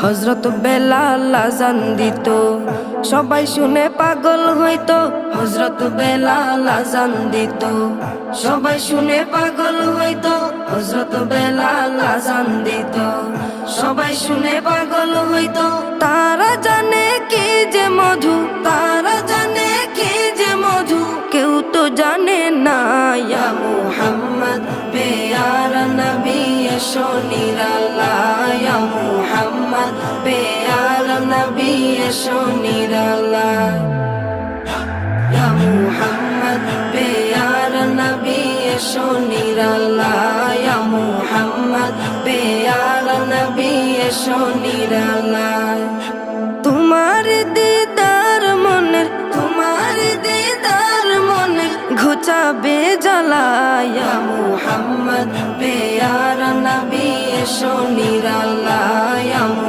হযরত বেলাল আযান দিত, সবাই শুনে পাগল হইতো। হযরত বেলাল আযান দিত, সবাই শুনে পাগল হইতো। হযরত বেলাল আযান দিত, সবাই শুনে পাগল হইতো। তারা জানে কি যে মধু, তারা জানে কি যে মধু, কেউ তো জানে না। ইয়া মুহাম্মদ পেয়ারা নবী এসো নিরালায়, ইয়া মুহাম্মদ পেয়ারা নবী এসো নিরালায়, ইয়া মুহাম্মদ পেয়ারা নবী এসো নিরালায়, ইয়া মুহাম্মদ পেয়ারা নবী এসো নিরালায়। তোমার দিদার মনের, তোমার দিদার মনের ঘুচাবে জ্বালা। ইয়া মুহাম্মদ পেয়ারা নবী এসো নিরালায়।